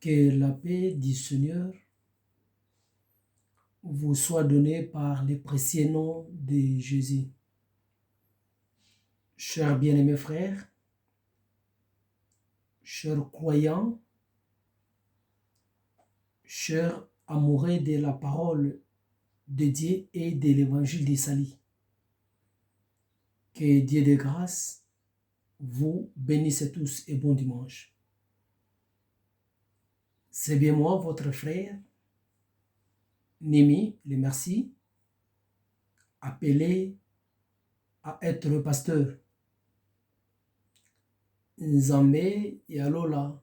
Que la paix du Seigneur vous soit donnée par le précieux nom de Jésus. Chers bien-aimés frères, chers croyants, chers amoureux de la parole de Dieu et de l'évangile du salut, que Dieu de grâce vous bénisse tous et bon dimanche. C'est bien moi, votre frère, Némi, le merci, appelé à être pasteur. Nzambe yalola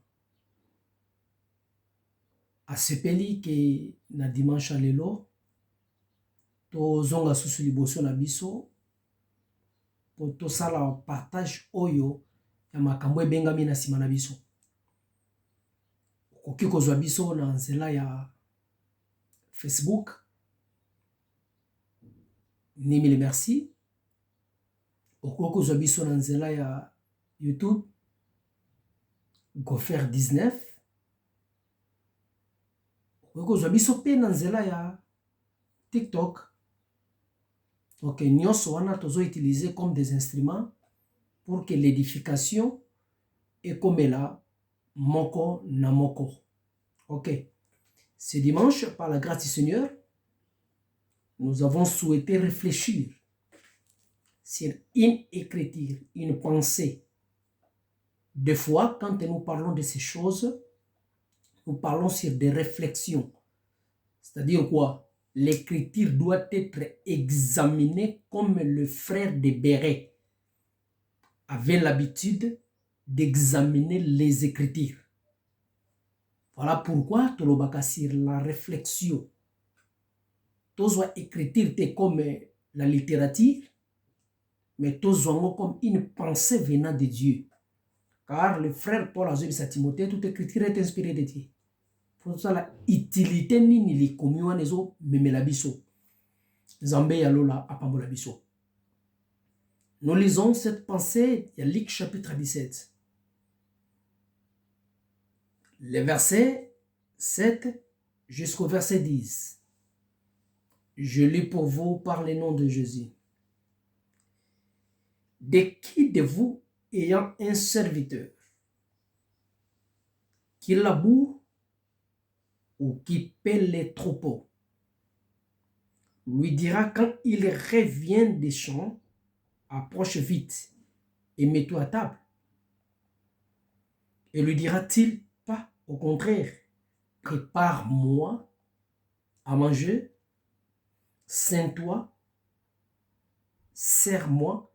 asepeli ke na dimanche lelo tozonga susu liboso na biso po tosala partage oyo ya makambo ebengami na nsima na biso. Okoki kozwa biso na nzela ya Facebook Némi le merci, okoki kozwa biso na nzela ya YouTube Gofer 19, okoki kozwa biso mpe na nzela ya TikTok. Donc nyonso wana tozo utiliser comme des instruments pour que l'édification ekomela moko na moko. Ok. Ce dimanche, par la grâce du Seigneur, nous avons souhaité réfléchir sur une écriture, une pensée. Des fois, quand nous parlons de ces choses, nous parlons sur des réflexions. C'est-à-dire quoi? L'écriture doit être examinée comme le frère de Béret avait l'habitude d'examiner les écritures. Voilà pourquoi tolobaka sur la réflexion. Tozwa écriture te comme la littérature, mais tozwa comme une pensée venant de Dieu. Car le frère Paul a dit à Timothée, toute écriture est inspirée de Dieu. Pour ça, la utilité ni les communes nezo memela biso. Nzambe yalola apambola biso. Nous lisons cette pensée, il y a Luc chapitre 17. Le verset 7 jusqu'au verset 10. Je lis pour vous par le nom de Jésus. De qui de vous ayant un serviteur qui laboure ou qui paie les troupeaux, lui dira quand il revient des champs, approche vite et mets-toi à table. Et lui dira-t-il pas, au contraire, prépare-moi à manger, ceins-toi, sers-moi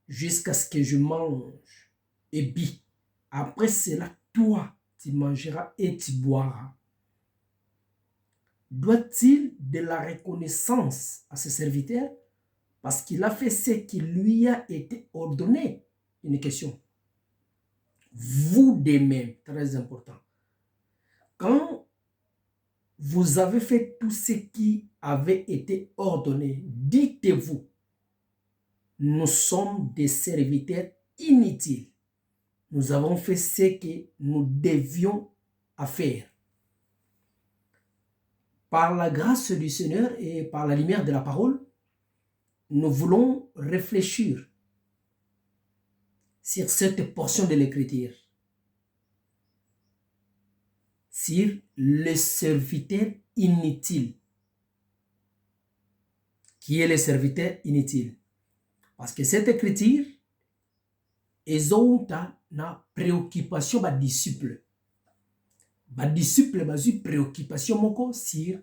jusqu'à ce que je mange et bis. Après cela, toi, tu mangeras et tu boiras. Doit-il de la reconnaissance à ce serviteur parce qu'il a fait ce qui lui a été ordonné? Une question. Vous de même, très important. Quand vous avez fait tout ce qui avait été ordonné, dites-vous, nous sommes des serviteurs inutiles. Nous avons fait ce que nous devions faire. Par la grâce du Seigneur et par la lumière de la parole, nous voulons réfléchir sur cette portion de l'Écriture, sur le serviteur inutile. Qui est le serviteur inutile? Parce que cette Écriture est une préoccupation des disciples. Les disciples ont une préoccupation sur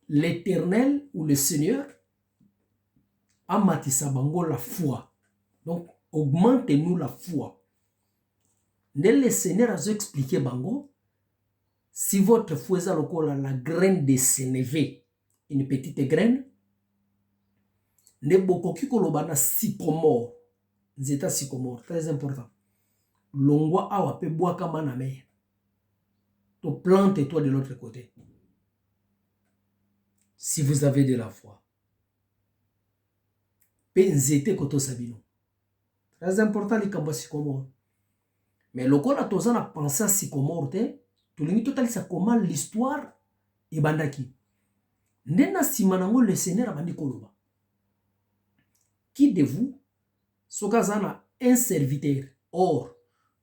l'Éternel ou le Seigneur. Amatissa bango la foi. Donc, augmentez-nous la foi. Le Seigneur a expliqué bango, si votre foi est la graine de sénévé, une petite graine, ne bokoki koloba na sycomore, nzeta sycomore, très important. Longwa awa pe boaka mana mer. To plante-toi de l'autre côté. Si vous avez de la foi. Penzete koto sabino. Très important les kamba sycomore. Mais lokola tozana penser à sycomore te, tolingi totalisa comment l'histoire ebandaki. Ndena simanango le Seigneur abandi koloba. Qui de vous, sokazana un serviteur? Or,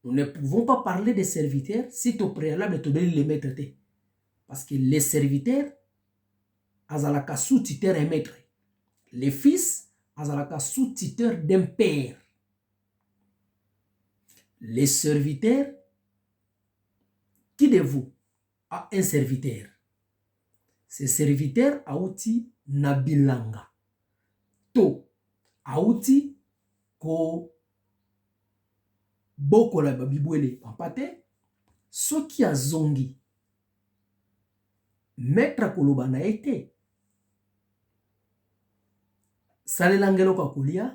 nous ne pouvons pas parler de serviteurs si au préalable tu les maîtres. Parce que les serviteurs, azalaka sous-tuteur un maître. Les fils, azalaka sous-tuteur d'un père. Les serviteurs, qui de vous a un serviteur? Ce serviteur a outi nabilanga. To a outi ko boko la babibwele pampate. Soki a zongi. Maître koloba na ete. Salelangelo kakulia.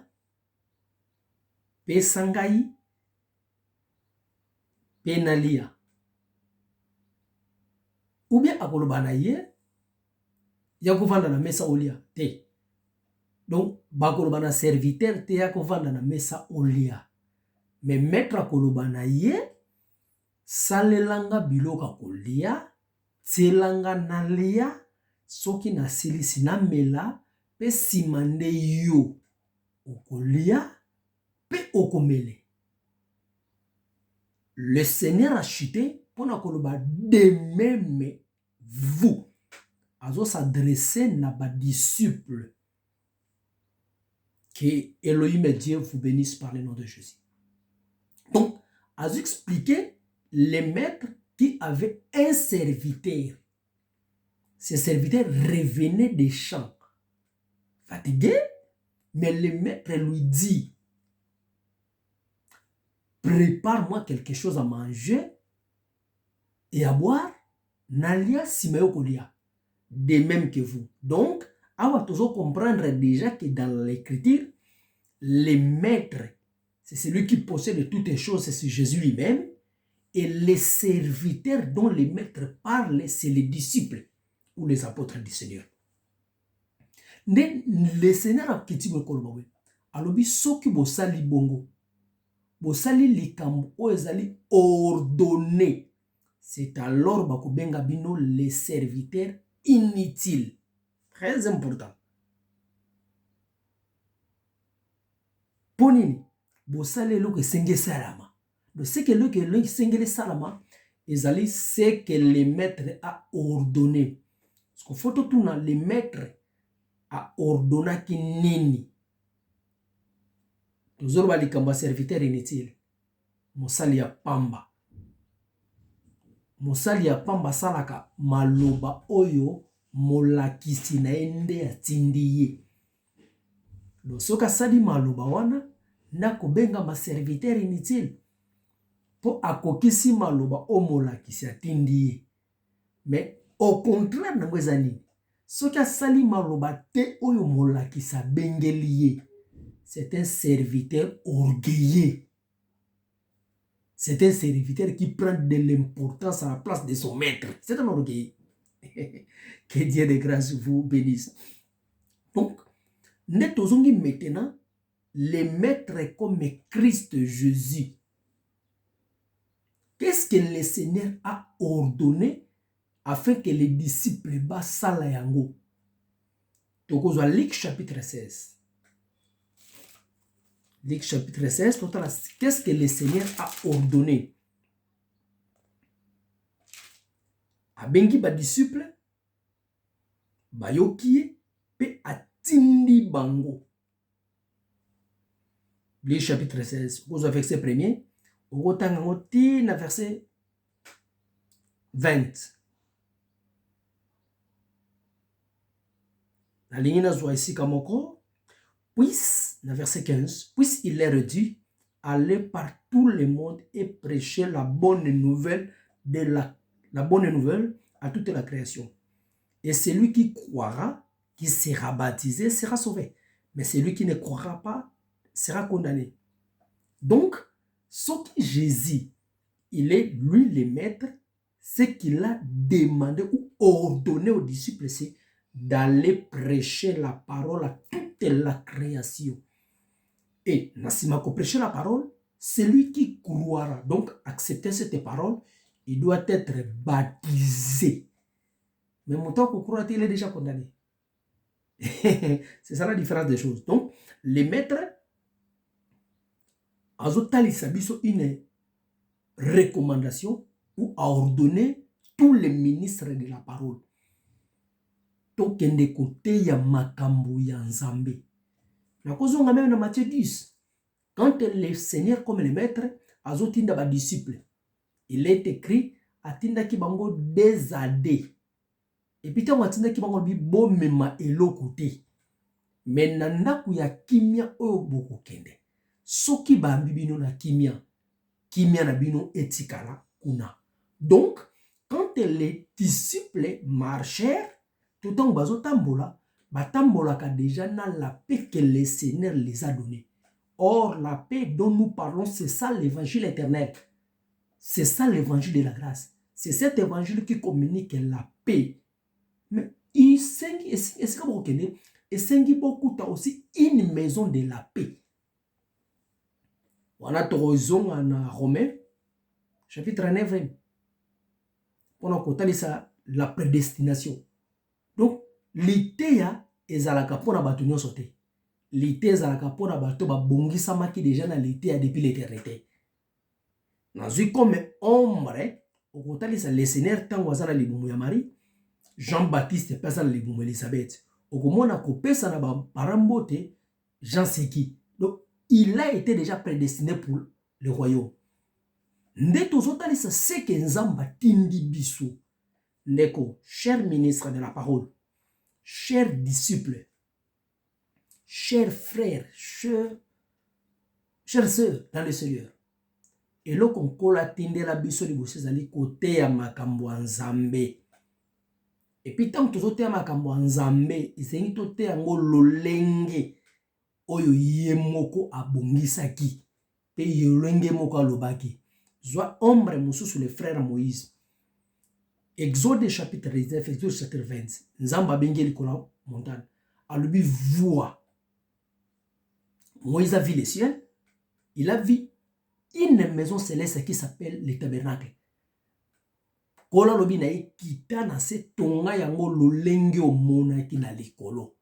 Pe sangai. Pe nalia. Ou bien akoloba na ye. Yakovanda na mesa olia. Te. Donc, bakoloba na serviteur te yakovanda na mesa olia. Mais maître akoloba na ye. Salelanga biloka kolia. Tselanga nalia. Soki na silisi na mela. Pe simande yo. Okolia. Pe okomele. Le Seigneur a chuté. Pour na koloba de même vous. Azo s'adresser na ba disciple. Que Elohim et Dieu vous bénisse par le nom de Jésus. Donc, azo expliqué les maîtres qui avaient un serviteur. Ce serviteur revenait des champs. Fatigué, mais le maître lui dit, prépare-moi quelque chose à manger et à boire. Nalia simayo kolia. De même que vous. Donc, on va toujours comprendre déjà que dans l'écriture, les maîtres, c'est celui qui possède toutes les choses, c'est Jésus lui-même. Et les serviteurs dont les maîtres parlent, c'est les disciples ou les apôtres du Seigneur. Le Seigneur a quitté le Kolbawe. Alors, soki bosali bongo, bosali likambo ezali ordonné. C'est alors bakobenga bino les serviteurs inutiles. Très important. Ponini, bosali lo que senge salama. Donc c'est que le senge salama ezali c'est que le maître a ordonné. Parce qu'il faut tout le maître a ordonné qui nini. Toujours bali kamba serviteur inutile. Mosali ya pamba. Mosali ya pamba salaka maloba oyo molakisi na ende ya tindiye. Donc soka sali maloba wana na kobenga ma serviteur inutile. Po akokisi maloba o molakisi ya tindiye. Mais au contraire na mweza nini. Soka sali maloba te oyo molakisa bengeliye. C'est un serviteur orgueilleux. C'est un serviteur qui prend de l'importance à la place de son maître. C'est un orgueil. Que Dieu de grâce vous bénisse. Donc, netozongi maintenant, les maîtres comme Christ Jésus. Qu'est-ce que le Seigneur a ordonné afin que les disciples bas salayango? Tokozwa Luc chapitre 16. Luc chapitre 16, qu'est-ce que le Seigneur a ordonné? Abengi ba disciple, bayokie, pe atindi bango. Luc chapitre 16, vous avez verset 1er, au na verset 20. La ligne na zwa ici kamoko. Puisse, verset 15, puisse-il leur dit, allez par tout le monde et prêcher la bonne nouvelle la bonne nouvelle à toute la création. Et celui qui croira, qui sera baptisé, sera sauvé. Mais celui qui ne croira pas sera condamné. Donc, ce que Jésus, il est lui le maître, ce qu'il a demandé ou ordonné aux disciples, c'est d'aller prêcher la parole à toute la création. Et Nassima ko prêcher la parole, celui qui croira, donc accepter cette parole, il doit être baptisé. Mais mon temps qu'on croit, il est déjà condamné. C'est ça la différence des choses. Donc, les maîtres, Azotali Sabiso, une recommandation ou a ordonné tous les ministres de la parole. Tokende côté ya makambo ya nzambe. La cause on a même dans Matthieu 10. Quand les seigneurs comme les maîtres, Azotinda ba disciples, il est écrit, Atinda ki bango des adés. Et puis tant Atinda ki bango bi bomema elokote. Mais nanda kuya kimia oyo boko kende. Soki ba bino na kimia na bino etikala kuna. Donc, quand les disciples marchèrent, tout en bazo tambola, batambola ka déjà na la paix que le Seigneur les a donnée. Or, la paix dont nous parlons, c'est ça l'évangile éternel. C'est ça l'évangile de la grâce. C'est cet évangile qui communique la paix. Mais il s'engi beaucoup aussi une maison de la paix. On a torozon en Romains, chapitre 9. On a côté ça la prédestination. Donc, l'été ya ezalaka pona bato nyonso te. L'été ezalaka pona bato ba bongisa ki déjà na l'été depuis l'éternité. Nazui comme ombre, au côté ça le Seigneur tango azala libumu ya Marie, Jean-Baptiste pesa na libumu Elisabeth. Okomona ko pesa na ba parambote Jean Seki. Donc, il a été déjà prédestiné pour le royaume. Nde tozotalisa ce que Nzamba tindi biso. Neko, cher ministre de la parole, chers disciples, chers frères, chers sœurs dans le Seigneur. Et là qu'on kola tinde la biso liboso zali côté ya makambo nzambe. Et puis tant que tozote ya makambo nzambe, isengi tote yango lolenge oyo yemoko abongisaki. Pe yolenge moko alobaki. Zwa ombre mususu le frère Moïse. Exode chapitre 19, Exode chapitre 20. Nzamba bengeli kola montagne. Alubi voix. Moïse a vu le ciel. Il a vu une maison céleste qui s'appelle le tabernacle. Kola lobi na kita na se tonga yango lolenge omona ki na likolo.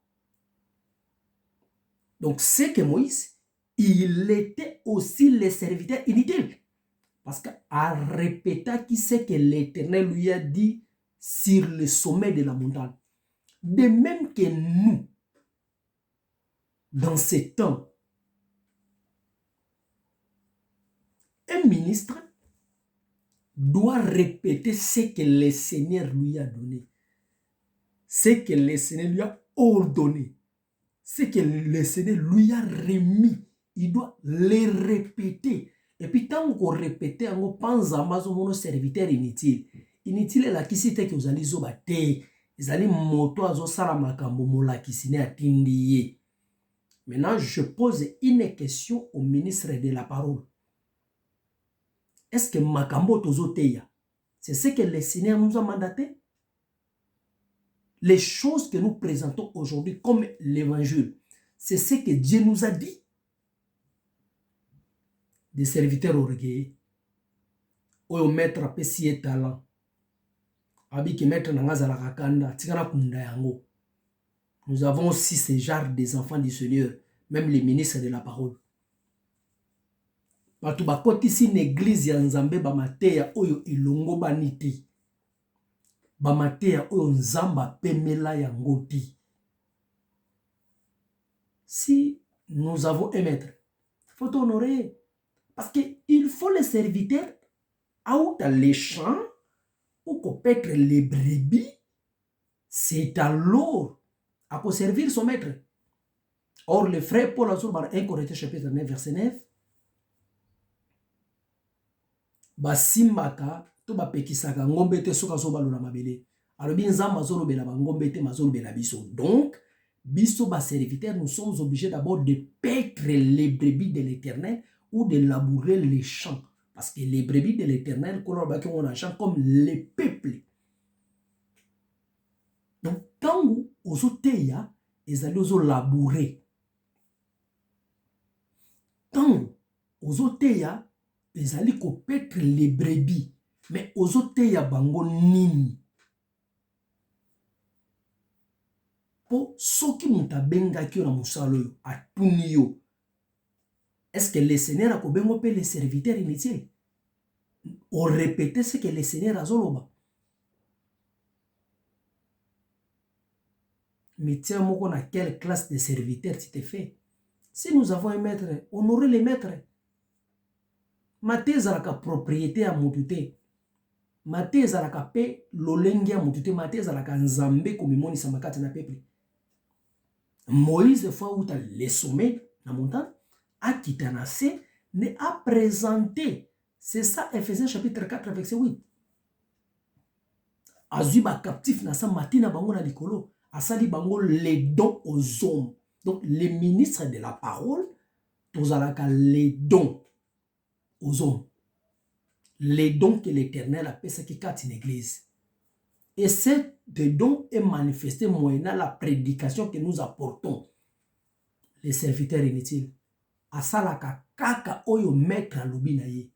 Donc c'est que Moïse, il était aussi le serviteur inutile. Parce qu'à répéter qui c'est que l'Éternel lui a dit sur le sommet de la montagne. De même que nous, dans ces temps, un ministre doit répéter ce que le Seigneur lui a donné. Ce que le Seigneur lui a ordonné. Ce que le Seigneur lui a remis. Il doit le répéter. Et puis, tant qu'on répétait, on pense à mon serviteur inutile. Inutile est la qui s'était que vous allez zobate. Vous allez moto à zosaramakambo mola qui s'y n'est attendu. Maintenant, je pose une question au ministre de la parole. Est-ce que makambo tozoteya, c'est ce que le Seigneur nous a mandaté? Les choses que nous présentons aujourd'hui comme l'évangile, c'est ce que Dieu nous a dit. Des serviteurs orgueilleux. Oyo maître apesi ye talent. Abiki maître nangazala kakanda, tikana kunda yango. Nous avons aussi ce genre des enfants du Seigneur, même les ministres de la parole. Batu bakoti si l'église ya Nzambe bamateya oyo ilongo baniti. Bamateya oyo Nzamba pemela yango ti. Si nous avons un maître, il faut honorer. Parce qu'il faut les serviteurs out les champs ou qu'on pète les brebis. C'est alors à quoi servir son maître. Or, le frère Paul Azur, 1 Corinthiens chapitre 9, verset 9, basimbaka to bapekisaka ngombe te soka so balola mabele. Alors, bien Nzamba zolobela ba ngombe te mazolobela biso. Donc, biso ba serviteurs, nous sommes obligés d'abord de paître les brebis de l'Éternel ou de labourer les champs. Parce que les brebis de l'Éternel, on a champ comme les peuples. Donc, quand vous oteya, ils allaient labourer. Quand vous oteya, ils allaient paître les brebis. Mais aux autres, il y a bango nini. Pour ceux qui m'ont benga qui ont musalo à punio. Est-ce que les seigneurs a kobengo pe les serviteurs inutiles? On répétait ce que les seigneurs a zoloba. Mais tiens, moi, à quelle classe de serviteurs tu te fais? Si nous avons un maître, on aurait les maîtres. Maté zalaka propriété à mutute. Maté zalaka pe lolengi à mutute. Maté zalaka nzambe komimoni samakati na peuple. Moïse, fois où tu as les sommets, la montagne, a quitté Nassé, ne a présenté. C'est ça, Ephésiens chapitre 4, verset 8. Azuba captif na sa matina bango na likolo. Asali bango les dons aux hommes. Donc, les ministres de la parole, tous alaka les dons aux hommes. Les dons que l'Éternel appelle ce qui est une église. Et ce don est manifesté moyennant la prédication que nous apportons. Les serviteurs inutiles. Asalaka kaka oyo maître alobi na ye.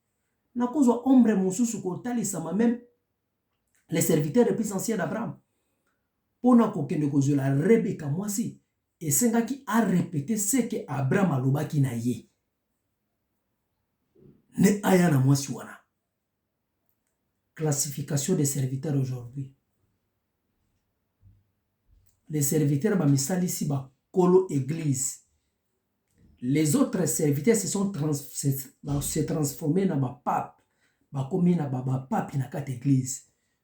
Na kozwa ombre mosusu kotalisama même les serviteurs les plus anciens d'Abraham. Pona kokende kozela Rebeka mwasi. Esengaki a répété ce que Abraham alobaki na ye. Ne aya na mwasi wana. Classification des serviteurs aujourd'hui. Les serviteurs bamisali ici ba kolo église. Les autres serviteurs se transformés dans ba pape. Ba komi na ba pape na kat église.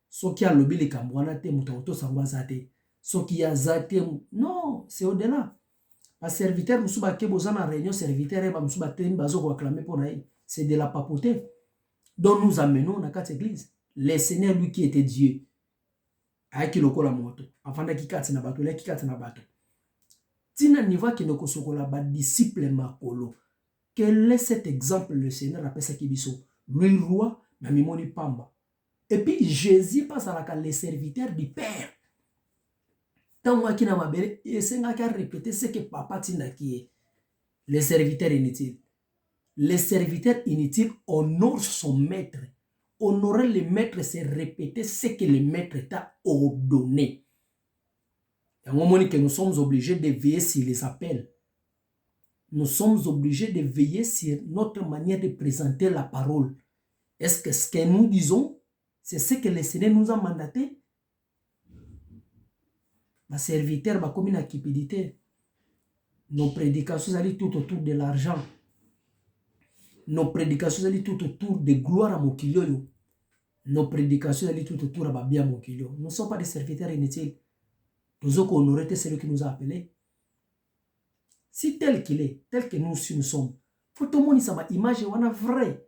Soki a lobi le kambwana te muto sangwa zate. Soki a zate non, c'est au-delà. Ba serviteur musuba ke bozana réunion serviteur ba musuba tem bazo ko acclamer pour naï. C'est de la papauté. Donc nous amenons na kat église. Le Seigneur lui qui était Dieu. Aiki lokola moto. Afanda ki kati na bato, le ki kati na bato. Tina niva ki no kosokola ba disciple makolo. Quel est cet exemple le Seigneur appelle ça kibiso? Lui roi, mais mimoni pamba. Et puis Jésus passe à la les serviteurs du Père. Tant moi qui n'a ma belle, et c'est n'a qu'à répéter ce que papa tina qui est. Les serviteurs inutiles. Les serviteurs inutiles honorent son maître. Honorer le maître, c'est répéter ce que le maître t'a ordonné. Et à un moment que nous sommes obligés de veiller sur les appels. Nous sommes obligés de veiller sur notre manière de présenter la parole. Est-ce que ce que nous disons, c'est ce que le Seigneur nous a mandaté? Ma serviteur, ma commune à cupidité. Nos prédications allaient tout autour de l'argent. Nos prédications allaient tout autour de gloire à Mokilio. Nos prédications allaient tout autour à Babia Mokilio. Nous ne sommes pas des serviteurs inutiles. Nous avons honoré celui qui nous a appelés. Si tel qu'il est, tel que nous sommes, faut tout le monde savoir image on a vrai.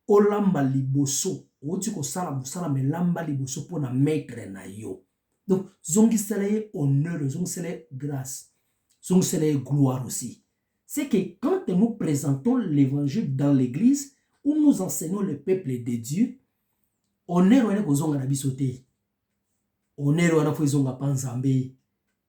Olamba liboso, oti ko sala musala me lamba liboso pour na maître na yo. Donc zongi sele honneur, zongi sele grâce, zongi sele gloire aussi. C'est que quand nous présentons l'évangile dans l'église où nous enseignons le peuple de Dieu, honneur wana ko zonga na bisote. Honneur wana fo zonga panzambe.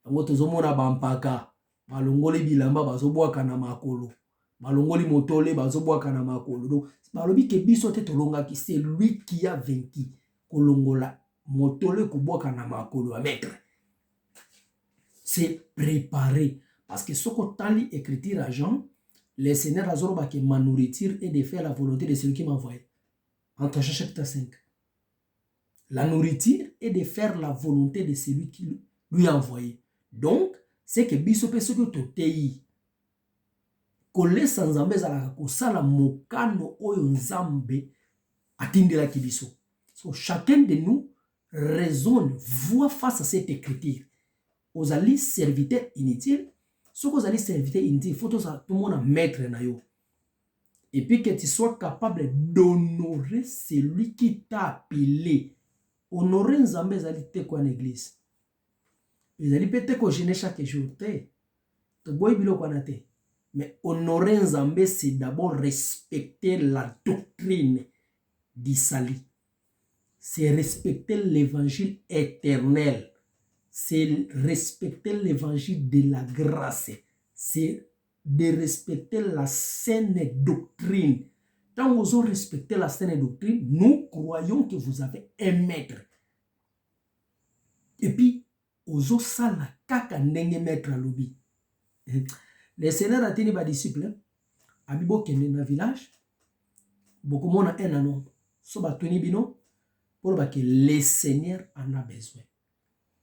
Ngo tozomona bampaka, balongoli bilamba bazobwaka na makolo. Balongoli motole bazobwaka na makolo. Donc balobi ke biso te tolongaki, c'est lui qui a vaincu. Kolongola motole kubwaka na makolo à maître. C'est préparé parce que ce qu'on tali écriture à Jean, le Seigneur a zoroba que ma nourriture est de faire la volonté de celui qui m'a envoyé. En Jean chapitre 5. La nourriture est de faire la volonté de celui qui lui a envoyé. Donc, c'est que biso pe soki totei kole sanzambe zalaka kosala mokano oyo nzambe atindelaki biso. So chacun de nous raisonne, voit face à cette écriture. Ozali serviteur inutile, soki ozali serviteur inutile, il faut tout le monde mettre na yo. Et puis que tu sois capable d'honorer celui qui t'a appelé. Honorer nzambe ezali te kwa l'église. Ezali pete ko gêner chaque jour te. To boy biloko na te. Mais honorer nzambe, c'est d'abord respecter la doctrine d'Isali. C'est respecter l'évangile éternel. C'est respecter l'évangile de la grâce. C'est de respecter la saine doctrine. Tant vous ont respecté la saine doctrine, nous croyons que vous avez un maître. Et puis, aux autres salles, kaka ndenge maître à lobby. Les Seigneur a tenu ba disciple, abibo kende na village, beaucoup mona un anon, so ba tuni bino, pour que le Seigneur en a besoin.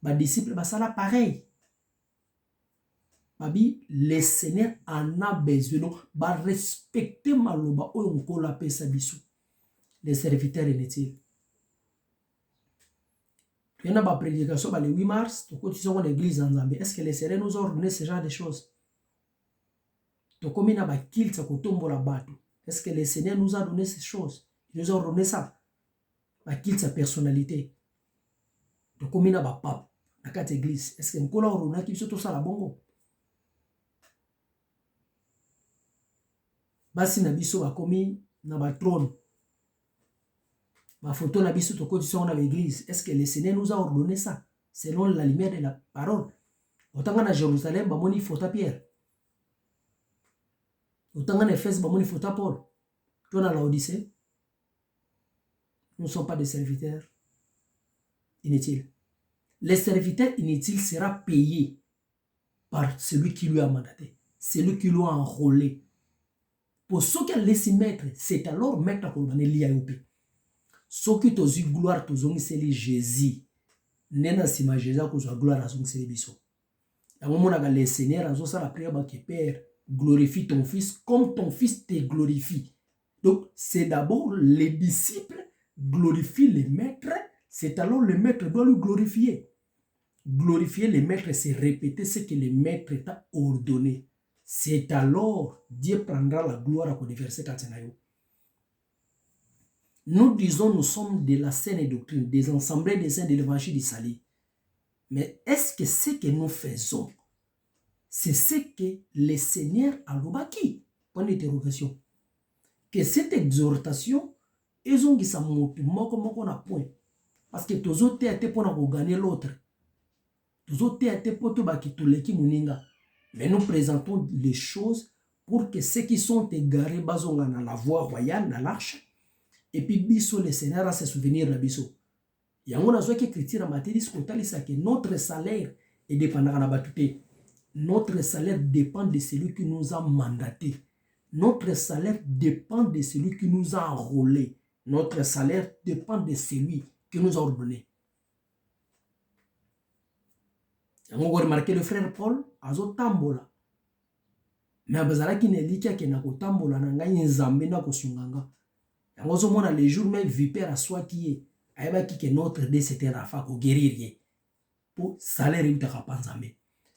Ba disciple ba sala pareil. Babi, le Seigneur en a besoin. Donc, ba respecter maloba oyo mkola pesa biso. Les serviteurs inutiles. Il y a une prédication le 8 mars, tu continues l'église en Zambie. Est-ce que les Seigneur nous a ordonné ce genre de choses? Tu comme il y a un kilt, ça tombe la batte. Est-ce que le Seigneur nous a donné ces choses? Il nous a ordonné ça. Un kilt, sa personnalité. Tu comme il y a un pape, dans cette église. Est-ce que nous a ordonné qu'il soit tout ça la bongo? Basi na biso ba komi na ba trône. Ma photo na biso to continues dans l'église. Est-ce que le Seigneur nous a ordonné ça? Selon la lumière de la parole. Autant à Jérusalem, ba moni photo Pierre. Autant en Éphèse, ba moni photo Paul. Toi dans l'Odyssée, nous ne sommes pas des serviteurs inutiles. Le serviteur inutile sera payé par celui qui lui a mandaté, celui qui lui a enrôlé. Pour ceux qui ont laissé mettre, c'est alors mettre pour donner l'IAOP. Ceux qui ont eu gloire, ils ont eu Jésus. Nena sima Jésus a eu gloire à son service. Et à un moment, le Seigneur a dit la prière que Père, glorifie ton Fils comme ton Fils te glorifie. Donc, c'est d'abord les disciples glorifient les maîtres, c'est alors le maître doit lui glorifier. Glorifier les maîtres, c'est répéter ce que le maître t'a ordonné. C'est alors Dieu prendra la gloire à verset 4. Nous disons nous sommes de la saine doctrine, des assemblées des saints de l'évangile du salut. Mais est-ce que ce que nous faisons, c'est ce que le Seigneur a lobaki? Point d'interrogation. Que cette exhortation, ils ont dit ça comment on a point. Parce que tous autres étaient pour gagner l'autre. Tous autres étaient pour tout les qui muninga. Mais nous présentons les choses pour que ceux qui sont égarés dans la voie royale, dans l'arche, et puis biso le Seigneur a se souvenir de biso. Il y a un autre qui critique la matière que notre salaire est dépendant de la batute. Notre salaire dépend de celui qui nous a mandaté. Notre salaire dépend de celui qui nous a enrôlé. Notre salaire dépend de celui qui nous a ordonné. On va remarquer le frère Paul a tambola. Mais abazala ki nelika ke na kotambola na ngai nzambe na kosunganga. Yango zo mona les jours même vipère à soi qui est ayeba ki ke notre Dieu c'était Rafa ko guérir pour salaire utaka panzambe.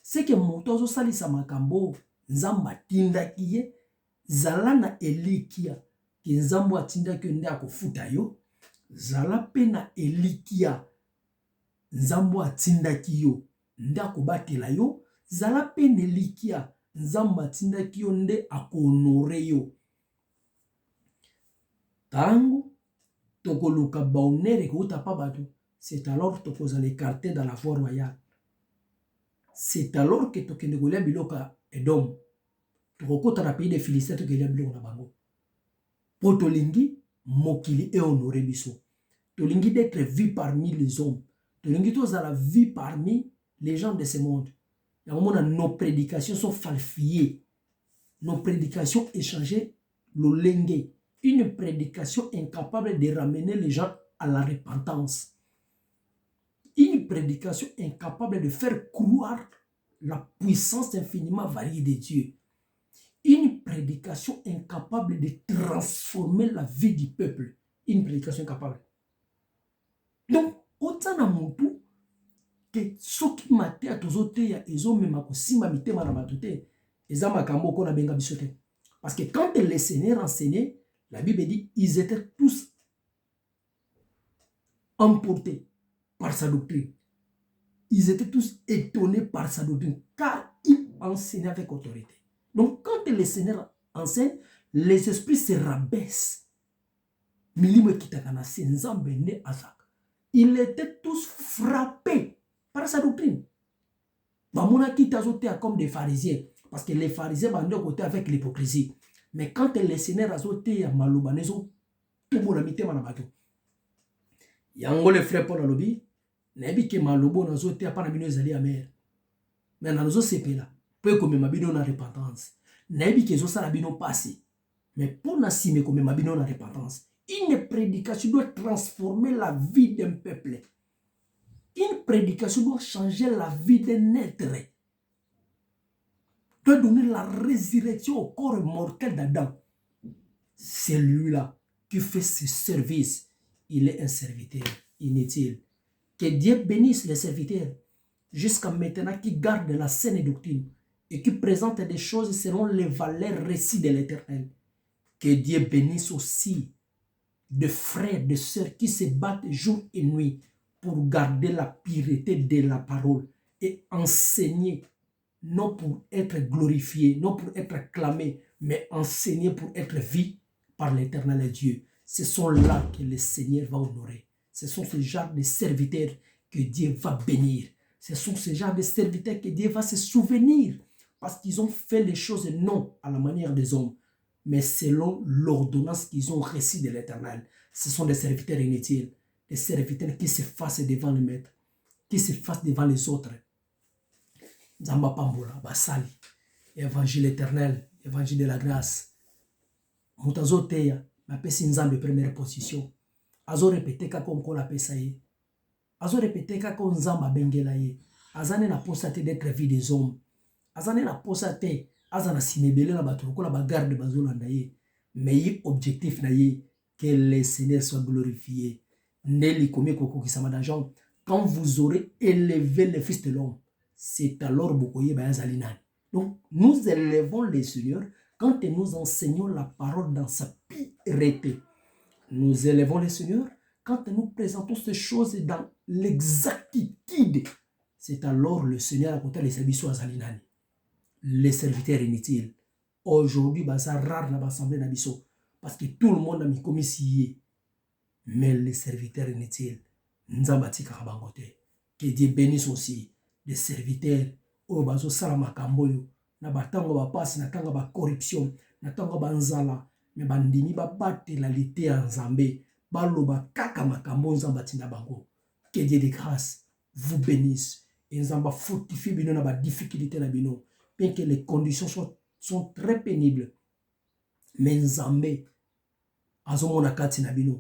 C'est que moto zo salisa makambo nzamba tinda kiye zala na elikia ki nzambo atinda ke nde akofuta yo zala pe na elikia nzambo atinda kiyo nde akobatela yo zala pe na elikia nzamba tinda kiyo nde akohonore yo. Tango tokoluka baonere kouta pa bato, c'est alors tokoza l'écarter dans la voie royale. C'est alors que tokende kolia biloka Edom. Tokokota na pays des Philistins tokelia biloko na bango. Po tolingi mokili e honoré biso. Tolingi d'être vu parmi les hommes. Tolingi tozala vu parmi les gens de ce monde. Nos prédications sont falsifiées. Nos prédications échangées l'olenge. Une prédication incapable de ramener les gens à la repentance. Une prédication incapable de faire croire la puissance infiniment variée de Dieu. Une prédication incapable de transformer la vie du peuple. Une prédication incapable. Donc, autant na muntu que soki maté a tozote ya ezo mema ko simba mitema na batote eza makambo ko na benga bisote. Parce que quand le Seigneur enseignait, la Bible dit ils étaient tous emportés par sa doctrine. Ils étaient tous étonnés par sa doctrine car il enseignait avec autorité. Donc quand le Seigneur enseigne, les esprits se rabaissent. Milimo kitakana senzambe ne azak. Ils étaient tous frappés par sa doctrine. Bamona kitazote comme des pharisiens parce que les pharisiens bandaient côté avec l'hypocrisie. Mais quand le Seigneur a zoté à Malouba, nezo, tout bon habité manabato. Yango le frère Paul Alobi, nebi ke Maloubo na zoté à panabino ezali amer. Mais na zo sepela, peu comme mabino na repentance. Nebi ke zo salabino passé. Mais pour na sime comme mabino na repentance. Une prédication doit transformer la vie d'un peuple. Une prédication doit changer la vie d'un être. Doit donner la résurrection au corps mortel d'Adam. C'est lui-là qui fait ce service. Il est un serviteur inutile. Que Dieu bénisse les serviteurs jusqu'à maintenant qui gardent la saine doctrine et qui présentent des choses selon les valeurs récits de l'Éternel. Que Dieu bénisse aussi de frères, de sœurs qui se battent jour et nuit pour garder la pureté de la parole et enseigner, non pour être glorifié, non pour être acclamé, mais enseigner pour être vu par l'Éternel Dieu. Ce sont là que le Seigneur va honorer. Ce sont ce genre de serviteurs que Dieu va bénir. Ce sont ce genre de serviteurs que Dieu va se souvenir parce qu'ils ont fait les choses non à la manière des hommes, mais selon l'ordonnance qu'ils ont reçue de l'Éternel. Ce sont des serviteurs inutiles, des serviteurs qui s'effacent devant le maître, qui s'effacent devant les autres. Nzamba Pambola, Basali, évangile éternel, évangile de la grâce. Moutazo Teya, ma pesi Nzambe première position. Azo répété kako mkola pesa ye. Azo répété kako Nzamba bengela ye. Azane na posate d'être vie des hommes. Azane na posate, azana simebele na batruko la bagarde bazolanda ye. Mais objectif na ye, que le Seigneur soit glorifié. Nelly Komi Koko Kisama d'argent. Quand vous aurez élevé le Fils de l'homme, c'est alors Bokoye Bayazalinani. Donc, nous élevons le Seigneur quand nous enseignons la parole dans sa pureté. Nous élevons le Seigneur quand nous présentons ces choses dans l'exactitude. C'est alors le Seigneur à côté de Sabiso Azalinani. Les serviteurs inutiles. Aujourd'hui, c'est rare dans l'assemblée d'Abisso. Parce que tout le monde a mis comme ici. Mais les serviteurs inutiles, Nzambati Karabangote. Que Dieu bénisse aussi les serviteurs. Oh, bazo salama kamboyo. Na batango ba passe, na tanga ba corruption, na tango ba nzala. Mais bandini ba bate la lité en Zambé. Balo ba kaka makambo Nzambati na bango. Que Dieu de grâce vous bénisse. Et Nzamba fortifie bino na ba difficulté na bino. Bien que les conditions sont très pénibles. Mais Nzambé,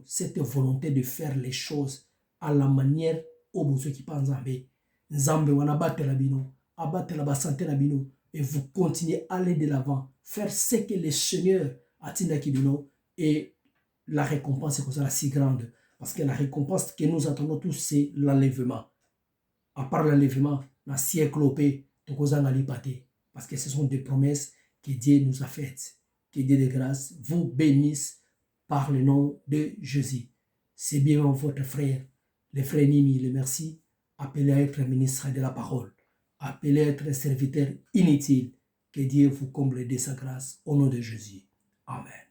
cette volonté de faire les choses à la manière au besoin qui pense Nzambé. Nzambé wana battre la bino, abattre la santé la bino, et vous continuez à aller de l'avant, faire ce que le Seigneur a dit bino, et la récompense est comme ça si grande, parce que la récompense que nous attendons tous c'est l'enlèvement. À part l'enlèvement, la siècle opé, parce que ce sont des promesses que Dieu nous a faites. Que Dieu de grâce vous bénisse par le nom de Jésus. C'est bien votre frère, le frère Nimi, le merci, appelé à être ministre de la parole, appelé à être serviteur inutile. Que Dieu vous comble de sa grâce au nom de Jésus. Amen.